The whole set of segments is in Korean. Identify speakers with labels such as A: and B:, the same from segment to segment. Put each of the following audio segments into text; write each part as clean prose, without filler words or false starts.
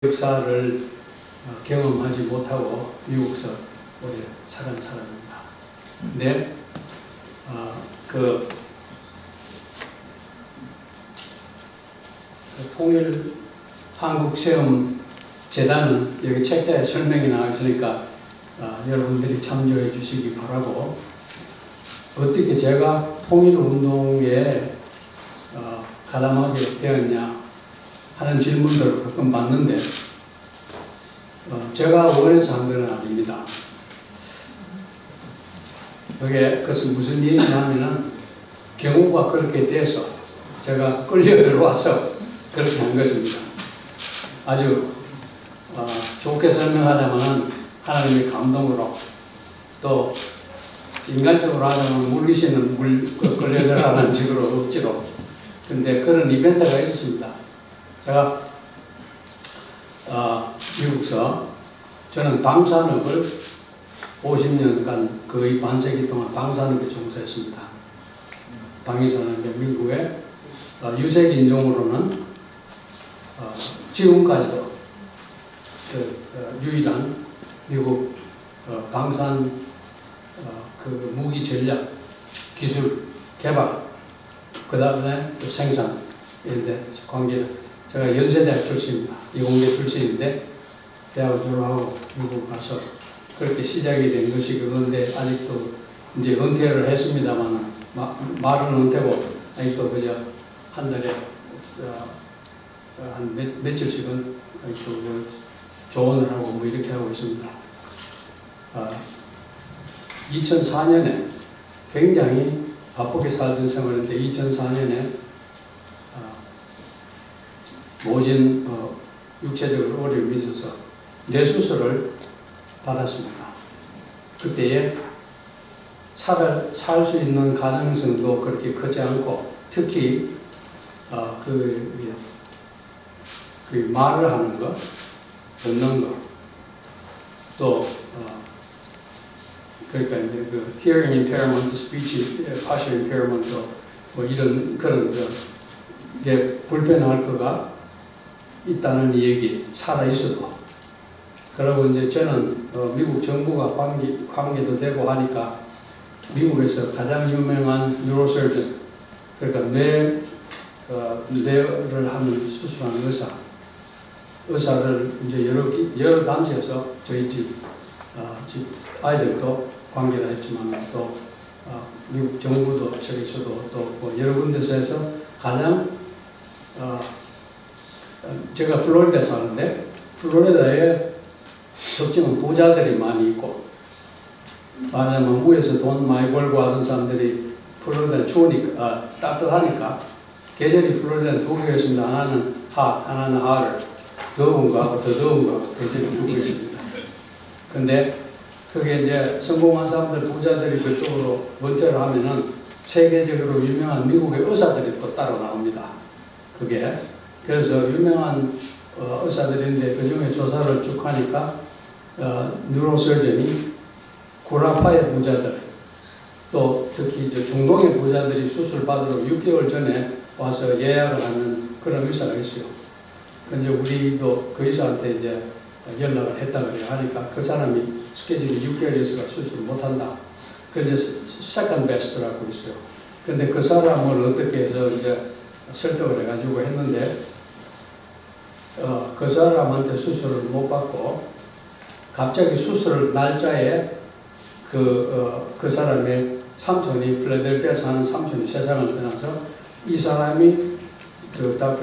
A: 역사를 경험하지 못하고 미국에서 오래 살은 사람입니다. 근데 통일 한국체험재단은 여기 책자에 설명이 나와 있으니까 여러분들이 참조해 주시기 바라고, 어떻게 제가 통일운동에 가담하게 되었냐 하는 질문들을 가끔 받는데, 제가 원해서 한 건 아닙니다. 그것은 무슨 얘기냐면은 경우가 그렇게 돼서 제가 끌려 들어와서 그렇게 한 것입니다. 아주 좋게 설명하자면 하나님의 감동으로, 또 인간적으로 하자면 물리시는 끌려 들어가는 식으로 억지로. 근데 그런 이벤트가 있었습니다. 제가 미국에서 저는 방산업을 50년간 거의 반세기 동안 방산업에 종사했습니다. 방위산업이 미국의 유색 인종으로는 지금까지도 유일한 미국 방산 무기 전략 기술 개발, 그 다음에 생산인데 관계는, 제가 연세대학 출신입니다. 이공계 출신인데 대학을 졸업하고 미국 가서 그렇게 시작이 된 것이 그건데, 아직도 이제 은퇴를 했습니다만 말은 은퇴고 아직도 그저 한 달에 한 며칠씩은 아직도 조언을 하고 뭐 이렇게 하고 있습니다. 2004년에 굉장히 바쁘게 살던 생활인데 2004년에 모진 육체적으로 어려움이 있어서 뇌수술을 받았습니다. 그때에 살 수 있는 가능성도 그렇게 크지 않고, 특히 말을 하는 것, 듣는 것, 또 그러니까 이제 hearing impairment, speech, partial impairment, 뭐 이런 그런 이게 불편할 거가 있다는 얘기, 살아 있어도. 그리고 이제 저는 미국 정부가 관계도 되고 하니까 미국에서 가장 유명한 뉴로서전, 그러니까 뇌를 하는 수술하는 의사를 이제 여러 단체에서 저희 집 아이들도 관계를 했지만 또 미국 정부도 저기서도 또 뭐 여러 군데서 해서 가장 제가 플로리다에 사는데, 플로리다에 특징은 부자들이 많이 있고, 말하자면 무에서 돈 많이 벌고 하던 사람들이 플로리다는 추우니까 따뜻하니까, 계절이 플로리다는 두 개가 있습니다. 하나는 hot, 하나는 hotter, 더운 거하고 더 더운 거, 계절이 두 개가 있습니다. 근데 그게 이제 성공한 사람들, 부자들이 그쪽으로 원태를 하면은 세계적으로 유명한 미국의 의사들이 또 따로 나옵니다. 그게. 그래서 유명한 의사들인데 그 중에 조사를 쭉 하니까 뉴로서전이 구라파의 부자들, 또 특히 이제 중동의 부자들이 수술 받으러 6개월 전에 와서 예약을 하는 그런 의사가 있어요. 근데 우리도 그 의사한테 이제 연락을 했다 그래요. 하니까 그 사람이 스케줄이 6개월이어서 수술을 못한다. 근데 second best라고 있어요. 근데 그 사람을 어떻게 해서 이제 설득을 해가지고 했는데, 그 사람한테 수술을 못 받고 갑자기 수술 날짜에 그 사람의 삼촌이, 필라델피아 사는 삼촌이 세상을 떠나서 이 사람이 그 닥터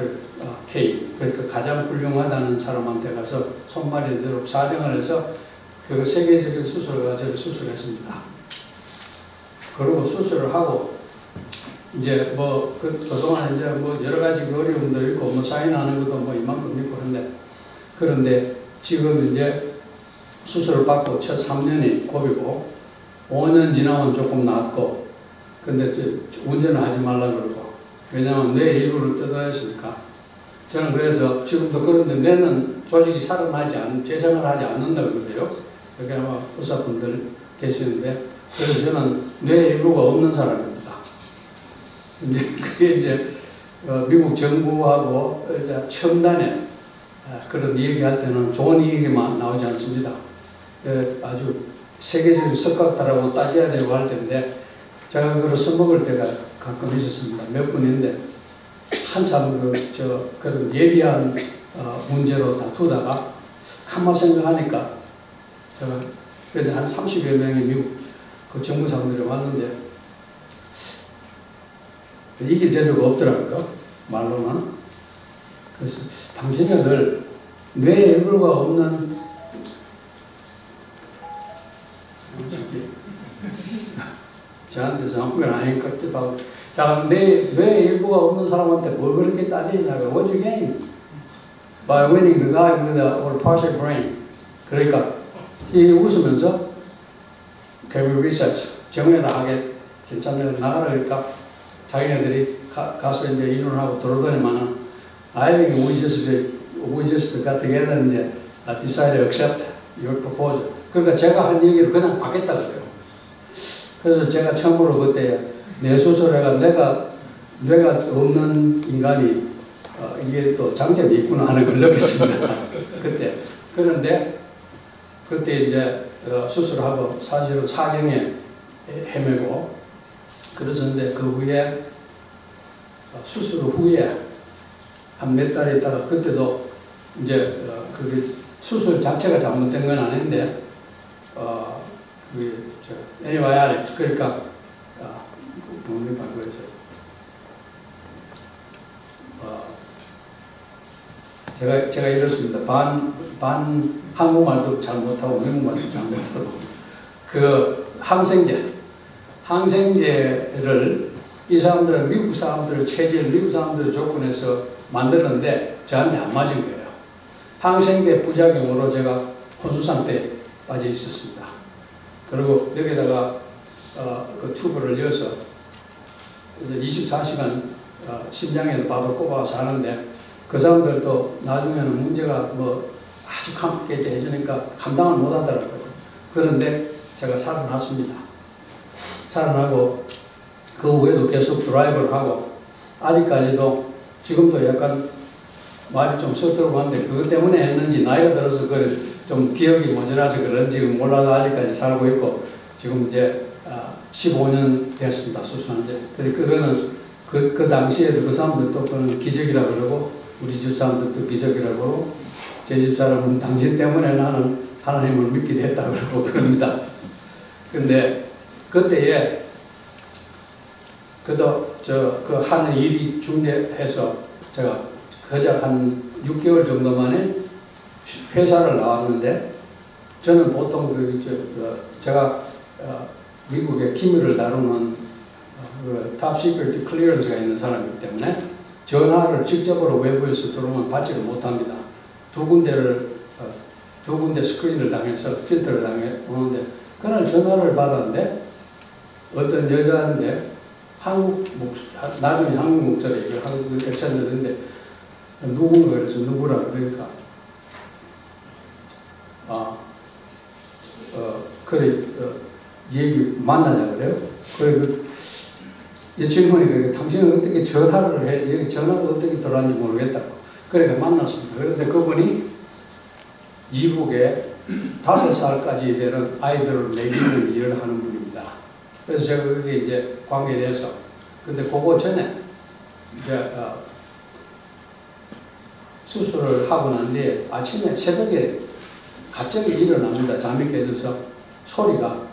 A: K, 그러니까 가장 훌륭하다는 사람한테 가서 손발이 대로 사정을 해서 그 세계적인 수술을 가지고 수술했습니다. 그리고 수술을 하고 이제 뭐 그동안 이제 뭐 여러 가지 어려움도 있고 뭐 사인하는 것도 뭐 이만큼 있고 그런데 지금 이제 수술을 받고 첫 3년이 고비고 5년 지나면 조금 낫고, 근데 운전을 하지 말라 그러고, 왜냐하면 뇌 일부를 뜯어야 했으니까. 저는 그래서 지금도 그런데 뇌는 조직이 살아나지 재생을 하지 않는다 그러대요. 여기 아마 의사분들 계시는데, 그래서 저는 뇌 일부가 없는 사람입니다. 이제 그게 이제 미국 정부하고 첨단의 그런 얘기할 때는 좋은 얘기만 나오지 않습니다. 아주 세계적인 석학다라고 따져야 되고 할 텐데 제가 그걸 써먹을 때가 가끔 있었습니다. 몇 분인데 한참 그런 예리한 문제로 다투다가 가만 생각하니까 제가 그래도 한 30여 명의 미국 그 정부 사람들이 왔는데 이길 재주가 없더라고요. 말로는. 그래서 당신은 늘 뇌에 일부가 없는 저한테서 한 건 아니니까 자, 뇌에 일부가 없는 사람한테 뭘 그렇게 따지냐고. What you gain? By winning the guy with the or partial brain. 그러니까 이 웃으면서 Can we recess? 정해라 하게 괜찮네 나가라 그러니까 자기네들이 가서 이제 이론하고 돌아다니면은 I think we just got together and decided to accept your proposal. 그러니까 제가 한 얘기를 그냥 받겠다 그래요. 그래서 제가 처음으로 그때 뇌 수술해가 뇌가 없는 인간이 이게 또 장점이 있구나 하는 걸 느꼈습니다. 그때. 그런데 그때 이제 수술하고 사실은 사경에 헤매고 그러셨는데 그 후에 수술 후에 한 몇 달 있다가 그때도 이제 그게 수술 자체가 잘못된 건 아닌데 antibiotics 그러니까 뭡니까 그래서 제가 이렇습니다. 반 한국말도 잘 못하고 미국말도 잘 못하고 그 항생제를 이 사람들은 미국 사람들 체질, 미국 사람들 조건에서 만들었는데 저한테 안 맞은 거예요. 항생제 부작용으로 제가 혼수 상태에 빠져 있었습니다. 그리고 여기다가 그 튜브를 넣어서 24시간 심장에도 바로 꼽아서 하는데 그 사람들도 나중에는 문제가 뭐 아주 컴플리케이트 해주니까 감당을 못 하더라고요. 그런데 제가 살아났습니다. 살아나고 그 후에도 계속 드라이브를 하고 아직까지도 지금도 약간 말이 좀 서투르고 한데 그것 때문에 했는지 나이가 들어서 그래 좀 기억이 모자라서 그런지 몰라도 아직까지 살고 있고 지금 이제 15년 됐습니다. 수술한 지. 그거는 그 당시에도 그 사람들도 그건 기적이라고 그러고 우리 집 사람들도 기적이라고 그러고 제 집 사람은 당신 때문에 나는 하나님을 믿게 됐다고 그러고 그럽니다. 근데 그때에 그도 그 하는 일이 중대해서 제가 그저 한 6개월 정도 만에 회사를 나왔는데 저는 보통 제가 미국의 기밀을 다루는 탑 시크릿 클리어런스가 있는 사람이기 때문에 전화를 직접으로 외부에서 들어오면 받지를 못합니다. 두 군데 스크린을 당해서 필터를 당해 오는데 그날 전화를 받았는데 어떤 여자인데 나중에 한국 목소리 이걸 한국 액션들인데 누군가 그래서 누구라 그러니까 그래 얘기 만나자 그래요. 그래 이 질문이 그래 당신은 어떻게 전화를 해 여기 전화가 어떻게 들어왔는지 모르겠다고 그러니까 만났습니다. 그런데 그분이 이북에 5살까지 되는 아이들을 먹이는 일을 하는 분입니다. 그래서 제가 그게 이제 관계돼서 근데 그거 전에 이제 수술을 하고 난 뒤에 아침에 새벽에 갑자기 일어납니다. 잠이 깨져서 소리가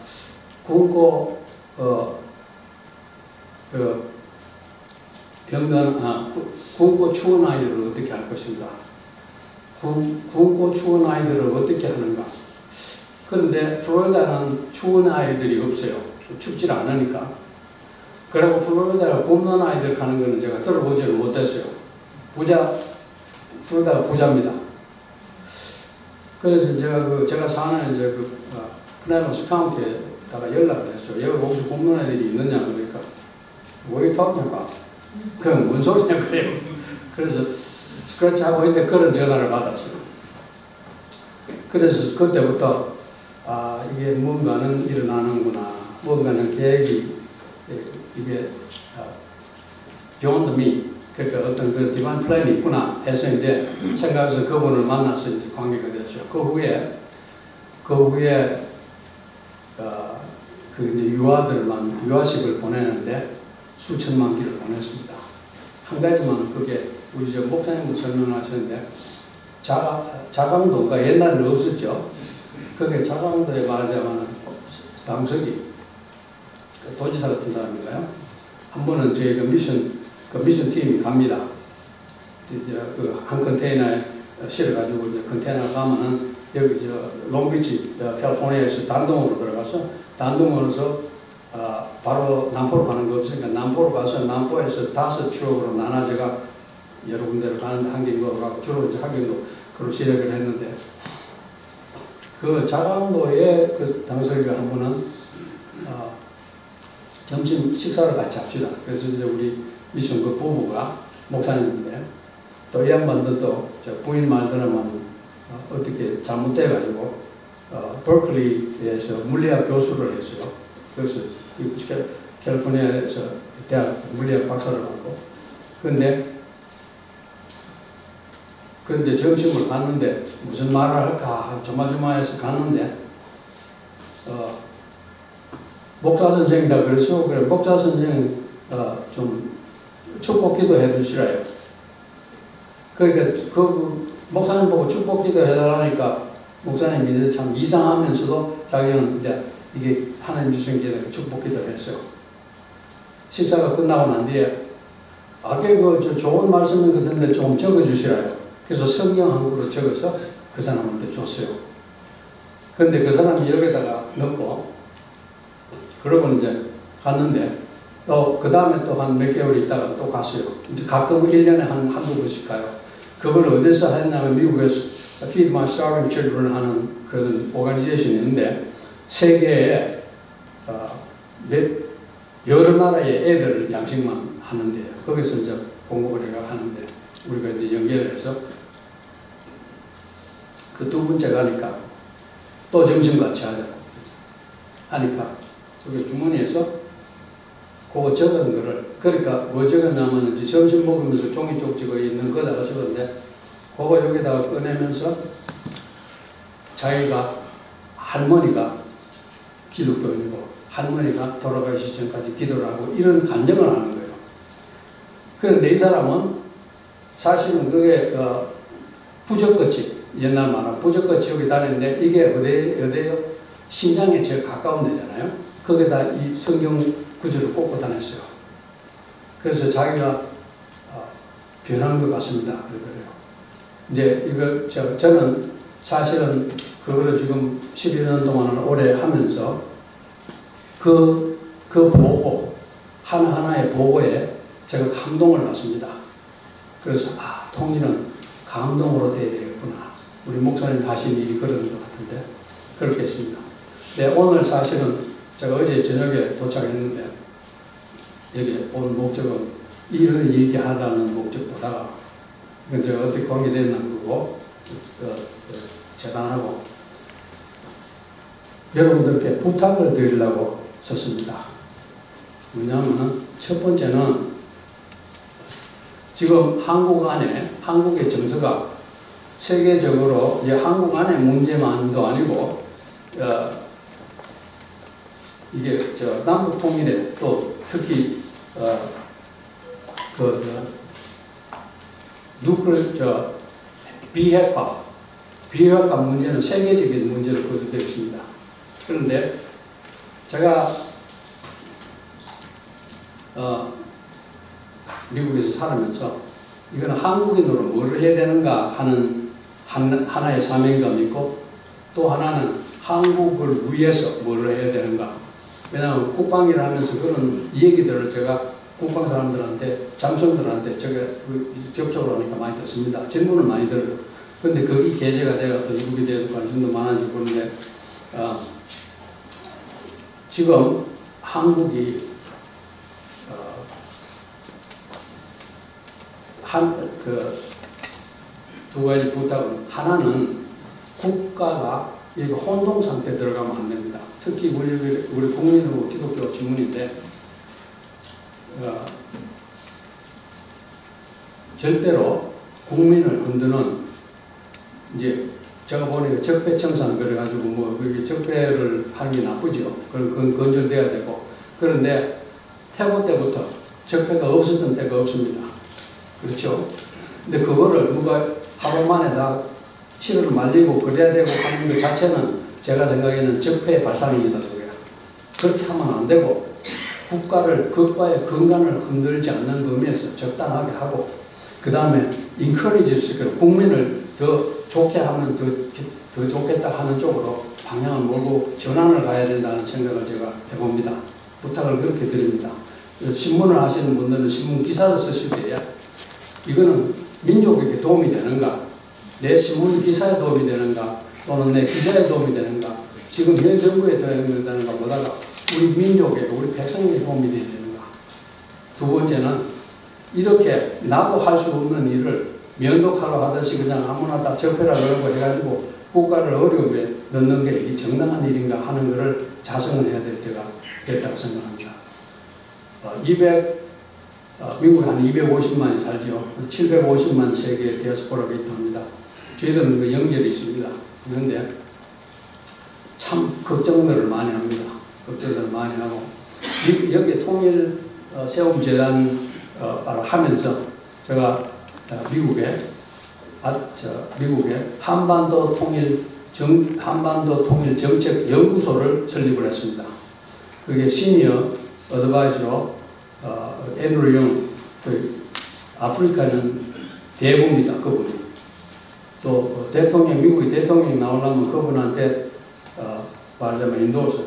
A: 굶고 굶고 추운 아이들을 어떻게 할 것인가? 굶고 추운 아이들을 어떻게 하는가? 그런데 플로리다는 추운 아이들이 없어요. 춥질 않으니까. 그리고 플로리다가 굶는 아이들 가는 거는 제가 들어보지를 못했어요. 플로리다가 부자입니다. 그래서 제가 사는 이제 프레너스 카운티에다가 연락을 했어요. 여기 혹시 굶는 아이들이 있느냐 그러니까 뭐 이 talking about? 그건 뭔 소리냐 그래요. 그래서 스크래치 하고 있는데 그런 전화를 받았어요. 그래서 그때부터 이게 뭔가는 일어나는구나. 뭔가는 계획이 이게 beyond me 그러니까 어떤 그 디바인 플랜이 있구나 해서 이제 생각해서 그분을 만나서 이제 관계가 됐죠. 그 후에 그 이제 유아식을 보내는데 수천만 기를 보냈습니다. 한 가지만 그게 우리 저 목사님도 설명하셨는데 자강도가 옛날에는 없었죠. 그게 자강도에 말하자면 당석이 도지사 같은 사람인가요? 한 번은 저희가 미션 팀이 갑니다. 그 한 컨테이너에 실어가지고 이제 컨테이너 가면은 여기 저 롱비치 캘리포니아에서 단동으로 들어가서 단동으로서 바로 남포로 가는 거 없으니까 남포로 가서 남포에서 5추억으로 나눠져가 여러 군데로 가는데 한경도 가고 주로 이제 한경도 그로 시작을 했는데 그 자강도에 그 당서리가 한 번은 점심 식사를 같이 합시다. 그래서 이제 우리 미션 그 부부가 목사님인데 또 이 양반들도 부인 말 들으면 어떻게 잘못돼가지고 버클리에서 물리학 교수를 했어요. 그래서 캘리포니아에서 대학 물리학 박사를 받고 근데 점심을 갔는데 무슨 말을 할까 조마조마해서 갔는데 목사 선생이라 그래서 그래 목사 선생 좀 축복 기도해 주시라요. 그러니까 그 목사님 보고 축복 기도 해달라니까 목사님이 이제 참 이상하면서도 자기는 이제 이게 하나님 주신 게 축복 기도를 했어요. 식사가 끝나고 난 뒤에 그 좋은 말씀인 것 같은데 좀 적어주시라요. 그래서 성경 한국으로 적어서 그 사람한테 줬어요. 근데 그 사람이 여기다가 넣고 그러고 이제 갔는데 또 그 다음에 또 한 몇 개월 있다가 또 갔어요. 이제 가끔 1년에 한두 번씩 가요. 그걸 어디서 했냐면 미국에서 Feed My Starving Children 하는 그런 오가니제이션이 있는데 세계에 여러 나라의 애들 양식만 하는데요. 거기서 이제 공급을 해가 하는데 우리가 이제 연결을 해서 그 두 번째 가니까 또 점심 같이 하자고 하니까 우리 주머니에서 그거 적은 거를 그러니까 뭐 적었냐면 이제 점심 먹으면서 종이 쪽 찍어 있는 거다가 적었는데 그거 여기다가 꺼내면서 자기가 할머니가 기독교인이고 할머니가 돌아가시기 전까지 기도를 하고 이런 간증을 하는 거예요. 그런데 이 사람은 사실은 그게 부적거치 옛날 말하면 부적거치 여기 다니는데 이게 어디에요? 심장에 제일 가까운 데잖아요. 거기다 이 성경 구절을 꽂고 다녔어요. 그래서 자기가 변한 것 같습니다. 그러더래요. 이제 이거 저는 사실은 그거를 지금 12년 동안 오래 하면서 그 보고 하나하나의 보고에 제가 감동을 받습니다. 그래서 통일은 감동으로 돼야 되겠구나. 우리 목사님 하신 일이 그런 것 같은데 그렇게 했습니다. 네, 오늘 사실은 제가 어제 저녁에 도착했는데 여기 온 목적은 일을 얘기하라는 목적보다 이건 제가 어떻게 관계됐는 거고 재단하고 여러분들께 부탁을 드리려고 썼습니다. 뭐냐면은 첫 번째는 지금 한국 안에 한국의 정서가 세계적으로 이제 한국 안의 문제만도 아니고 이게 남북 통일에 또 특히 비핵화 문제는 세계적인 문제로 거듭되어 있습니다. 그런데 제가 미국에서 살면서 이거는 한국인으로 뭘 해야 되는가 하는 하나의 사명감이 있고 또 하나는 한국을 위해서 뭘 해야 되는가. 왜냐하면 국방일을 하면서 그런 얘기들을 제가 국방 사람들한테 장성들한테 제가 적극적으로 하니까 많이 듣습니다. 질문을 많이 들어요. 그런데 거기 계제가 내가 또 미국에 대해서 관심도 많아지고 그런데 지금 한국이 두 가지 부탁은 하나는 국가가 여기 혼동 상태에 들어가면 안 됩니다. 특히 우리 국민의힘 기독교 신문인데 절대로 국민을 흔드는, 이제 제가 보니까 적폐청산 그래가지고 뭐 그게 적폐를 하는 게 나쁘죠. 그건 건절돼야 되고. 그런데 태고 때부터 적폐가 없었던 때가 없습니다. 그렇죠? 근데 그거를 누가 하루 만에 다 실을 말리고 그래야 되고 하는 것 자체는 제가 생각에는 적폐의 발상입니다. 그렇게 하면 안 되고, 국가의 근간을 흔들지 않는 범위에서 적당하게 하고, 그 다음에 인커리지를 국민을 더 좋게 하면 더 좋겠다 하는 쪽으로 방향을 몰고 전환을 가야 된다는 생각을 제가 해봅니다. 부탁을 그렇게 드립니다. 신문을 하시는 분들은 신문 기사를 쓰실 때에 이거는 민족에게 도움이 되는가, 내 신문 기사에 도움이 되는가, 또는 내 기자에 도움이 되는가, 지금 현 정부에 도움이 된다는가 보다가 우리 민족에게, 우리 백성에게 도움이 되야 되는가. 두 번째는 이렇게 나도 할 수 없는 일을 면도칼로 하듯이 그냥 아무나 다 적폐라 그러고 해가지고 국가를 어려움에 넣는 게 이 정당한 일인가 하는 것을 자성을 해야 될 때가 됐다고 생각합니다. 미국에 한 250만이 살죠. 750만 세계의 디아스포라가 있답니다. 저희들은 그 연결이 있습니다. 그런데 참 걱정들을 많이 합니다. 걱정들을 많이 하고, 여기 통일 세움재단 하면서 제가 미국에 한반도 통일 정책 연구소를 설립을 했습니다. 그게 시니어 어드바이저로 앤드루 영, 아프리카는 대부입니다. 그분이. 또 미국의 대통령이 나오려면 그분한테 말하자면 인도에서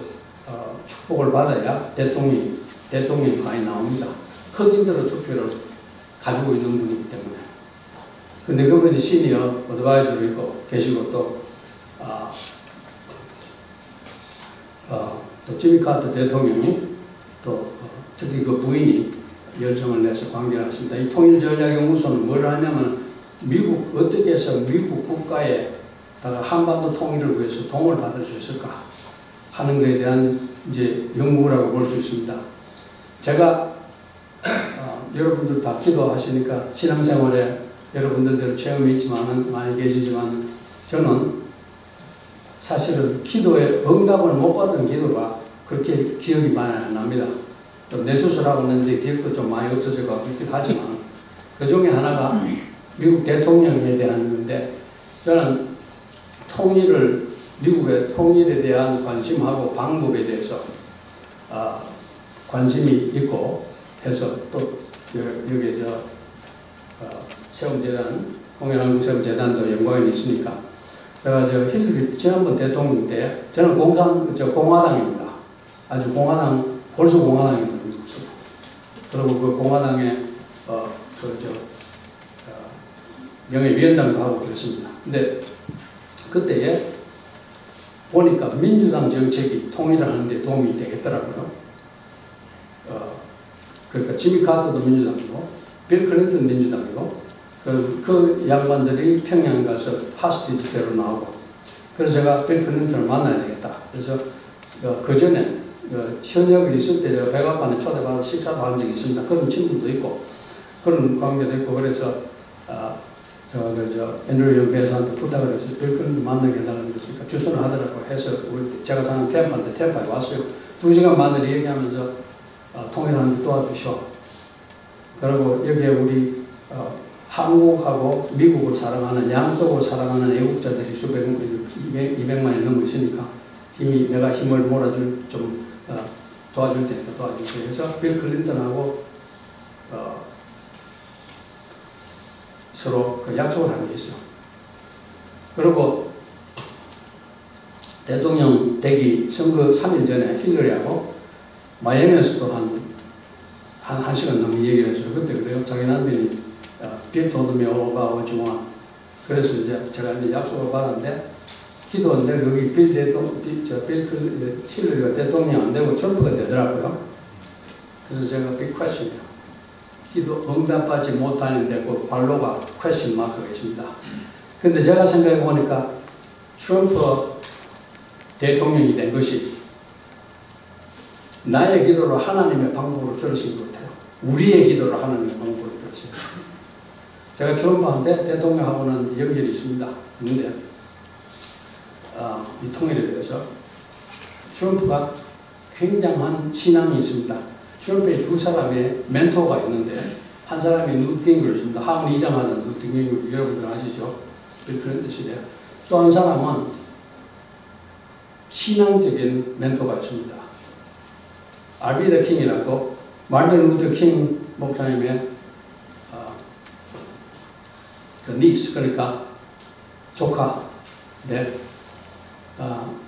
A: 축복을 받아야 대통령이 많이 나옵니다. 흑인들의 투표를 가지고 있는 분이기 때문에. 근데 그분이 시니어 어드바이저로 있고 계시고 또 지미 카터 대통령이 또 특히 그 부인이 열정을 내서 관계를 했습니다. 이 통일전략연구소는 뭘 하냐면 어떻게 해서 미국 국가에 한반도 통일을 위해서 도움을 받을 수 있을까 하는 것에 대한 이제 연구라고 볼 수 있습니다. 제가 여러분들 다 기도하시니까 신앙생활에 여러분들대로 체험이 있지만 많이 계시지만 저는 사실은 기도에 응답을 못 받은 기도가 그렇게 기억이 많이 안 납니다. 또 뇌수술하고 있는데 기억도 좀 많이 없어져서 그렇긴 하지만 그 중에 하나가 미국 대통령에 대한 건데 저는 미국의 통일에 대한 관심하고 방법에 대해서 관심이 있고 해서 또 여기 세움재단, 통일한국세움재단도 연관이 있으니까 제가 힐러리 지난번 대통령 때 저는 공화당입니다. 아주 골수 공화당입니다. 미국에서. 그리고 그 공화당의 명예위원장도 하고 그랬습니다. 근데 그때에 보니까 민주당 정책이 통일을 하는데 도움이 되겠더라고요. 그러니까 지미 카터도 민주당이고 빌 클린턴 민주당이고 그 양반들이 평양 가서 하스티지대로 나오고 그래서 제가 빌 클린턴을 만나야 되겠다. 그래서 그 전에 현역에 있을 때 제가 백악관에 초대받아서 식사도 한 적이 있습니다. 그런 친구도 있고 그런 관계도 있고 그래서 앤드루 영 배사한테 부탁을 해서 빌 클린턴 만나게 해달라고 그랬으니까 주선을 하더라고 해서 제가 사는 템파에 왔어요. 2시간 만에 얘기하면서 통일하는 데 도와주셔. 그리고 여기에 우리 한국하고 미국을 사랑하는 양쪽을 사랑하는 애국자들이 200만이 넘어 있으니까 내가 힘을 몰아줄 도와줄 테니까 도와주세요. 해서 빌 클린턴하고 서로 약속을 한 게 있어. 그리고 대통령 되기 선거 3일 전에 힐러리하고 마이애미에서도 한 시간 넘게 얘기를 했어요. 그때 그래요. 자기 남편이 빌 토드미 오바 오지마. 그래서 이제 제가 이제 약속을 받았는데 기도인데 거기 힐러리가 대통령 안 되고 트럼프가 되더라고요. 그래서 제가 빅 퀘스천이요. 기도 응답받지 못하는데 그 관로가 퀘스천 마크가 있습니다. 근데 제가 생각해 보니까 트럼프 대통령이 된 것이 나의 기도로 하나님의 방법으로 들으신 것 같아요. 우리의 기도로 하나님의 방법으로 들으신 것 같아요. 제가 트럼프한테 대통령하고는 연결이 있습니다. 있는데 이 통일에 대해서 트럼프가 굉장한 신앙이 있습니다. 트럼프의 두 사람의 멘토가 있는데 한 사람이 누트 깅그리치입니다. 하원 의장하는 누트 깅그리치 여러분들 아시죠? 빌 클린턴 시대. 또 한 사람은 신앙적인 멘토가 있습니다. 알비더 킹이라고 마틴 루터 킹 목사님의 그 니스, 그러니까 조카. 네.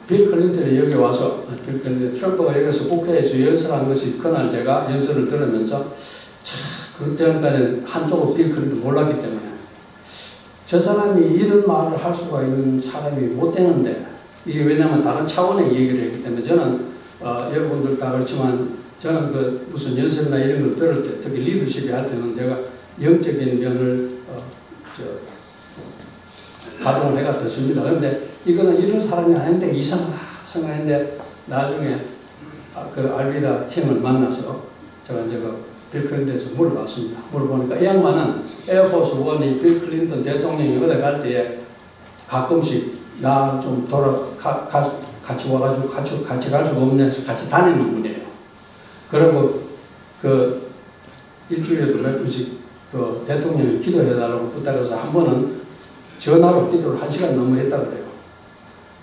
A: 빌 클린턴이 여기 와서, 빌 클린턴, 트럼프가 여기서 국회에서 연설한 것이 그날 제가 연설을 들으면서 그때까지는 한쪽으로 빌 클린턴 몰랐기 때문에 저 사람이 이런 말을 할 수가 있는 사람이 못 되는데 이게 왜냐하면 다른 차원의 얘기를 했기 때문에 저는 여러분들 다 그렇지만 저는 그 무슨 연설이나 이런 걸 들을 때 특히 리더십이 할 때는 내가 영적인 면을 가동을 해가 듣습니다. 그런데 이거는 이런 사람이 아닌데 이상하다 생각했는데 나중에 그 알비다 킹을 만나서 제가 이제 빌 클린턴에서 물어봤습니다. 물어보니까 이 양반은 에어포스 원이 빌 클린턴 대통령이 어디 갈 때에 가끔씩 나 좀 같이 와가지고 같이 갈 수가 없네서 같이 다니는 분이에요. 그리고 그 일주일에도 몇 번씩 그 대통령이 기도해달라고 부탁해서 한 번은 전화로 기도를 1시간 넘어 했다 그래요.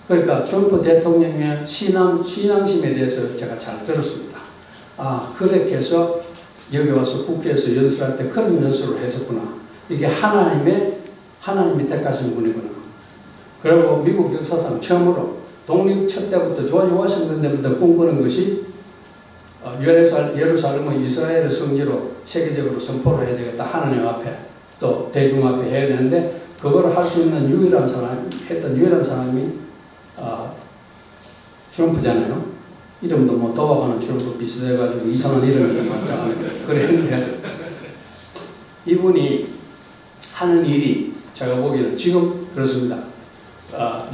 A: 그러니까 트럼프 대통령의 신앙심에 대해서 제가 잘 들었습니다. 그렇게 해서 여기 와서 국회에서 연설할 때 그런 연설을 했었구나. 이게 하나님이 택하신 분이구나. 그리고 미국 역사상 처음으로 독립 첫 때부터 조지 워싱턴 때부터 꿈꾸는 것이 예루살렘은 이스라엘의 성지로 세계적으로 선포를 해야 되겠다. 하나님 앞에 또 대중 앞에 해야 되는데 그걸 할 수 있는 했던 유일한 사람이 트럼프잖아요. 이름도 뭐 도와가는 트럼프 비슷해가지고 이상한 이름이 맞잖아요. 그래. 이분이 하는 일이 제가 보기에는 지금 그렇습니다.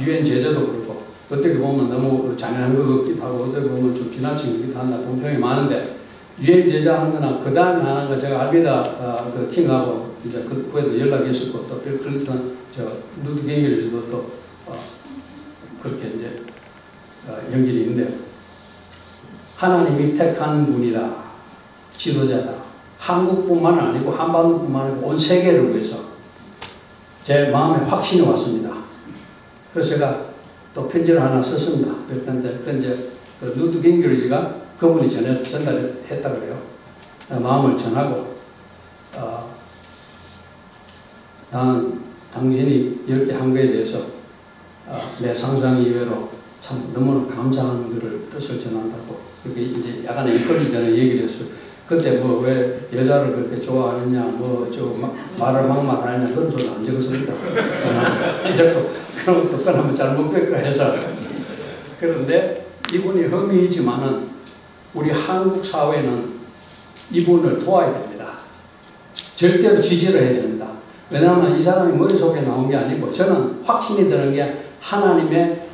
A: 유엔 제재도 그렇고 어떻게 보면 너무 잔인한 것 같기도 하고 어떻게 보면 좀 지나친 것 같기도 한다 공평이 많은데 유엔 제재하는 거나 그 다음에 하는 거 제가 알비다 그 킹하고 이제 그 후에도 연락이 있었고 또 빌 클린턴 누트 깅그리치도 또 그렇게 이제 연결이 있는데 하나님이 택한 분이다. 지도자다. 한국뿐만 아니고 한반도뿐만 아니고 온 세계를 위해서 제 마음에 확신이 왔습니다. 그래서 제가 또 편지를 하나 썼습니다. 그런데 이제 그 누트 깅그리치가 그분이 전달했다 그래요. 마음을 전하고 나는 당신이 이렇게 한 거에 대해서 내 상상 이외로 참 너무나 감사한 것을 뜻을 전한다고 그렇게 이제 약간 이끌리 되는 얘기를 했어요. 그때 뭐 왜 여자를 그렇게 좋아하느냐 뭐 말을 막말하느냐 그런 소리 안 적었습니다. 자꾸 그런 것도 끊으면 잘못 뺄까 해서 그런데 이분이 흠이지만은 우리 한국 사회는 이분을 도와야 됩니다. 절대로 지지를 해야 됩니다. 왜냐하면 이 사람이 머릿속에 나온 게 아니고 저는 확신이 드는 게 하나님의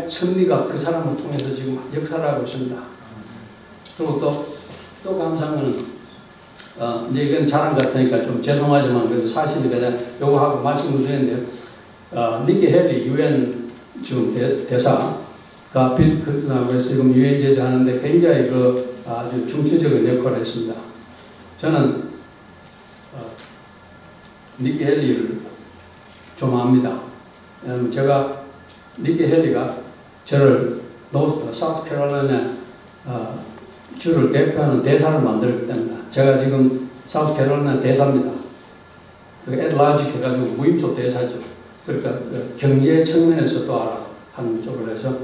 A: 섭리가 그 사람을 통해서 지금 역사를 하고 있습니다. 그리고 또 감사한 거는 이제 이건 자랑 같으니까 좀 죄송하지만 그래도 사실은 그냥 요거 하고 말씀을 드렸는데 니키 헬리 유엔 지금 대사가 그래서 지금 유엔 제재하는데 굉장히 아주 중추적인 역할을 했습니다. 저는 니키 헬리를 좀 압니다. 제가 니키 헬리가 저를 사우스캐롤라이나 주를 대표하는 대사를 만들었기 때문에 제가 지금 사우스캐롤라이나 대사입니다. 그 애들라직 해가지고 무임소 대사죠. 그러니까 그 경제 측면에서도 하는 쪽으로 해서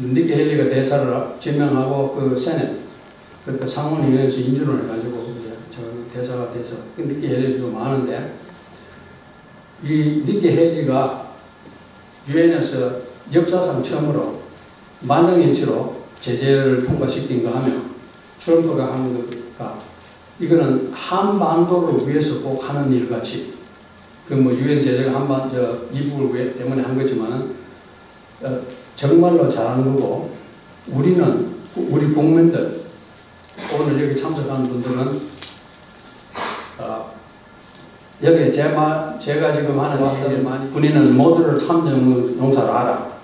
A: 니키 헬리가 대사를 지명하고 그 세넷 그러니까 상원위원회에서 인준을 해가지고 이제 저 대사가 돼서 그 니키 헬리가 좀 많은데 이 니키 헬리가 유엔에서 역사상 처음으로 만장일치로 제재를 통과시킨 거 하면 트럼프가 하는 거가 이거는 한반도를 위해서 꼭 하는 일 같이 그 뭐 유엔 제재가 이북을 때문에 한 거지만은 정말로 잘하는 거고 우리 국민들 오늘 여기 참석하는 분들은 여기에 제가 지금 하는 일을 많이 군인은 모두를 참정 용사로 알아.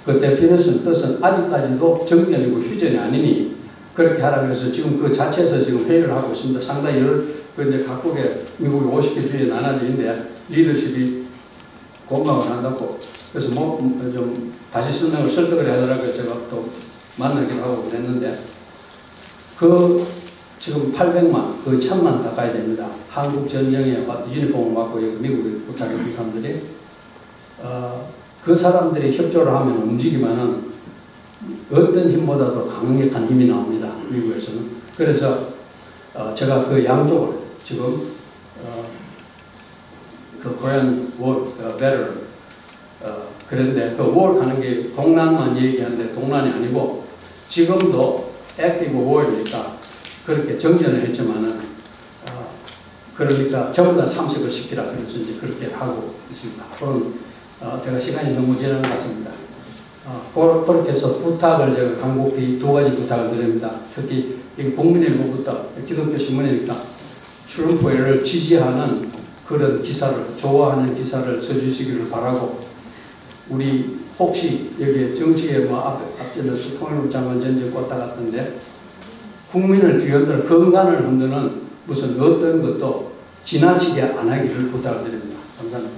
A: 그 데피니션 뜻은 아직까지도 정견이고 휴전이 아니니 그렇게 하라 그래서 지금 그 자체에서 지금 회의를 하고 있습니다. 상당히 여러 이제 각국의 미국의 50개 주에 나눠져 있는데 리더십이 공감을 한다고 그래서 좀 다시 설득을 하더라고요. 제가 또 만나기로 하고 그랬는데 지금 800만, 거의 1000만 가까이 됩니다. 한국 전쟁에 유니폼을 받고 미국에 도착했던 사람들이 그 사람들이 협조를 하면 움직이면은 어떤 힘보다도 강력한 힘이 나옵니다. 미국에서는. 그래서 제가 그 양쪽을 지금 그 Korean War Veteran 그런데 그 war 가는 게 동남만 얘기하는데 동남이 아니고 지금도 Active War니까 그렇게 정전을 했지만은 그러니까 전부 다 삼색을 시키라 그래서 이제 그렇게 하고 있습니다. 그런 제가 시간이 너무 지난 것 같습니다. 그렇게 해서 부탁을 제가 간곡히 2가지 부탁을 드립니다. 특히 국민일보부터 기독교 신문이니까 트럼프를 지지하는 그런 기사를 좋아하는 기사를 써주시기를 바라고 우리 혹시 여기 정치에 앞전에 통일부 장관 전직 왔다 갔던데 국민을 뒤흔들 건강을 흔드는 무슨 어떤 것도 지나치게 안 하기를 부탁드립니다. 감사합니다.